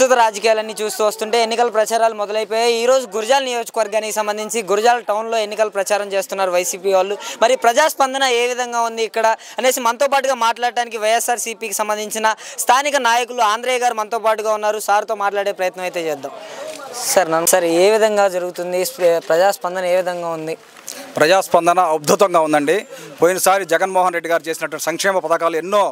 ప్రస్తుత రాజకీయాలన్నీ చూస్తూ వస్తుంటే ఎన్నికల ప్రచారాలు మొదలైపోయాయి. ఈ రోజు గురజాల నియోజకవర్గానికి సంబంధించి గురజాల టౌన్లో ఎన్నికల ప్రచారం చేస్తున్నారు వైసీపీ వాళ్ళు. మరి ప్రజాస్పందన ఏ విధంగా ఉంది ఇక్కడ అనేసి మనతో పాటుగా మాట్లాడడానికి వైఎస్ఆర్సీపీకి సంబంధించిన స్థానిక నాయకులు ఆంధ్రయ్య గారు మనతో పాటుగా ఉన్నారు. సార్తో మాట్లాడే ప్రయత్నం అయితే చేద్దాం. సార్ ఏ విధంగా జరుగుతుంది, ప్రజాస్పందన ఏ విధంగా ఉంది? ప్రజాస్పందన అద్భుతంగా ఉందండి. పోయినసారి జగన్మోహన్ రెడ్డి గారు చేసినటువంటి సంక్షేమ పథకాలు ఎన్నో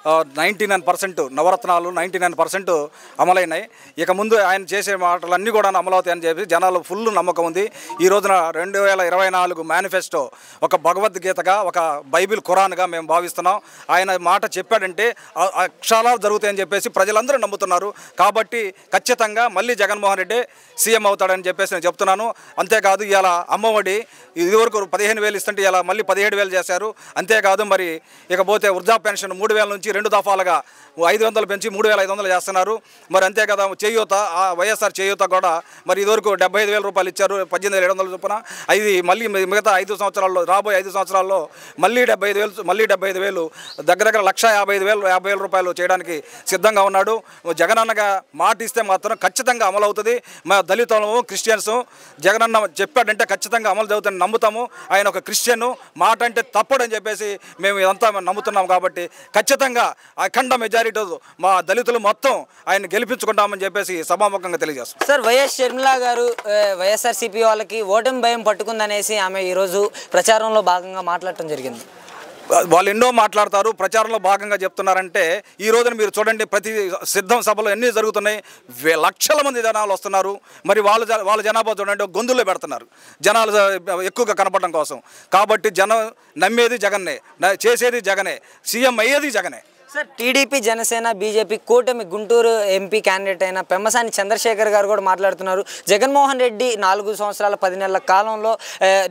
99% నవరత్నాలు 99% అమలైనాయి. ఇక ముందు ఆయన చేసే మాటలన్నీ కూడా అమలవుతాయని చెప్పి జనాలు ఫుల్ నమ్మకం ఉంది. ఈ రోజున 2024 మేనిఫెస్టో ఒక భగవద్గీతగా, ఒక బైబిల్ ఖురాన్గా మేము భావిస్తున్నాం. ఆయన మాట చెప్పాడంటే అక్షరాలు జరుగుతాయని చెప్పేసి ప్రజలందరూ నమ్ముతున్నారు. కాబట్టి ఖచ్చితంగా మళ్ళీ జగన్మోహన్ రెడ్డి సీఎం అవుతాడని చెప్పేసి నేను చెప్తున్నాను. అంతేకాదు ఇవాళ అమ్మఒడి ఇదివరకు 15,000 ఇస్తుంటే ఇలా మళ్ళీ 17,000 చేశారు. అంతేకాదు మరి ఇకపోతే వృద్ధా పెన్షన్ 3,000 నుంచి 2 దఫాలుగా 500 పెంచి 3,500 చేస్తున్నారు. మరి అంతే కదా చేయూత, వైఎస్ఆర్ చేయూత కూడా మరి ఇదివరకు 75,000 రూపాయలు ఇచ్చారు, 18,700 చొప్పున. అది మళ్ళీ మిగతా 5 సంవత్సరాల్లో, రాబోయే 5 సంవత్సరాల్లో మళ్ళీ 75,000 దగ్గర 1,55,000 రూపాయలు చేయడానికి సిద్ధంగా ఉన్నాడు. జగనన్నగా మాట ఇస్తే మాత్రం ఖచ్చితంగా అమలు అవుతుంది. మా దళితులము, క్రిస్టియన్స్ జగనన్న చెప్పాడంటే ఖచ్చితంగా అమలు అవుతుందని నమ్ముతాము. ఆయన ఒక క్రిస్టియన్, మాట అంటే తప్పడని చెప్పేసి మేము ఇదంతా నమ్ముతున్నాం. కాబట్టి ఖచ్చితంగా అఖండ మెజారిటీ మా దళితులు మొత్తం ఆయన గెలిపించుకుంటామని చెప్పేసి సభాముఖంగా తెలియజేస్తాం. సార్, వైఎస్ షర్మిల గారు వైఎస్ఆర్సీపీ వాళ్ళకి ఓటమి భయం పట్టుకుందనేసి ఆమె ఈరోజు ప్రచారంలో భాగంగా మాట్లాడటం జరిగింది. వాళ్ళు ఎన్నో మాట్లాడతారు, ప్రచారంలో భాగంగా చెప్తున్నారంటే ఈ రోజున మీరు చూడండి, ప్రతి సిద్ధం సభలో ఎన్ని జరుగుతున్నాయి, లక్షల మంది జనాలు వస్తున్నారు. మరి వాళ్ళ జనాభా చూడండి గొంతుల్లో పెడుతున్నారు జనాలు ఎక్కువగా కనపడడం కోసం. కాబట్టి జనం నమ్మేది జగన్నే, చేసేది జగనే, సీఎం అయ్యేది జగనే. సార్, టీడీపీ, జనసేన, బీజేపీ కూటమి గుంటూరు ఎంపీ క్యాండిడేట్ అయిన పెమ్మసాని చంద్రశేఖర్ గారు కూడా మాట్లాడుతున్నారు. జగన్మోహన్ రెడ్డి 4 సంవత్సరాల 10 నెలల కాలంలో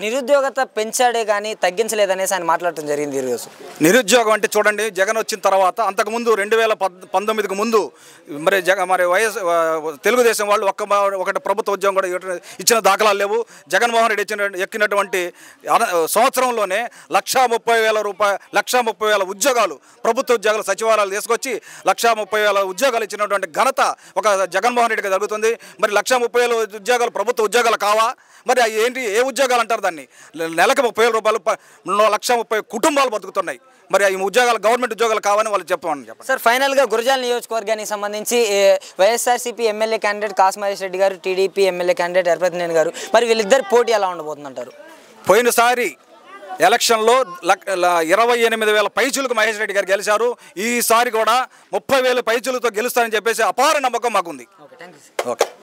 నిరుద్యోగత పెంచాడే కానీ తగ్గించలేదనేసి ఆయన మాట్లాడటం జరిగింది. ఈరోజు నిరుద్యోగం అంటే చూడండి, జగన్ వచ్చిన తర్వాత అంతకుముందు 2019కు ముందు మరి వైఎస్ తెలుగుదేశం వాళ్ళు ఒకటి ప్రభుత్వ ఉద్యోగం కూడా ఇచ్చిన దాఖలాలు లేవు. జగన్మోహన్ రెడ్డి ఎక్కినటువంటి సంవత్సరంలోనే 1,30,000 ఉద్యోగాలు, ప్రభుత్వ ఉద్యోగాలు, సచివాలయాలు తీసుకొచ్చి 1,30,000 ఉద్యోగాలు ఇచ్చినటువంటి ఘనత ఒక జగన్మోహన్ రెడ్డికి జరుగుతుంది. మరి 1,30,000 ఉద్యోగాలు ప్రభుత్వ ఉద్యోగాలు కావా? మరి ఏంటి, ఏ ఉద్యోగాలు అంటారు దాన్ని? నెలకు 30,000 రూపాయలు 1,30,000 కుటుంబాలు బతుకుతున్నాయి. మరి ఈ ఉద్యోగాలు గవర్నమెంట్ ఉద్యోగాలు కావని వాళ్ళు చెప్పమని చెప్పండి. సార్, ఫైనల్గా గురజాల నియోజకవర్గానికి సంబంధించి వైఎస్ఆర్సీపీ ఎమ్మెల్యే క్యాండిడేట్ కాసుమహేష్ రెడ్డి గారు, టీడీపీ ఎమ్మెల్యే క్యాండిడేట్ ఎర్రపతినేని గారు, మరి వీళ్ళిద్దరు పోటీ ఎలా ఉండబోతుందంటారు? పోయినసారి ఎలక్షన్లో 28,000 పైచులకు మహేష్ రెడ్డి గారు గెలిచారు. ఈసారి కూడా 30,000 పైచులతో గెలుస్తారని చెప్పేసి అపార నమ్మకం మాకుంది. ఓకే.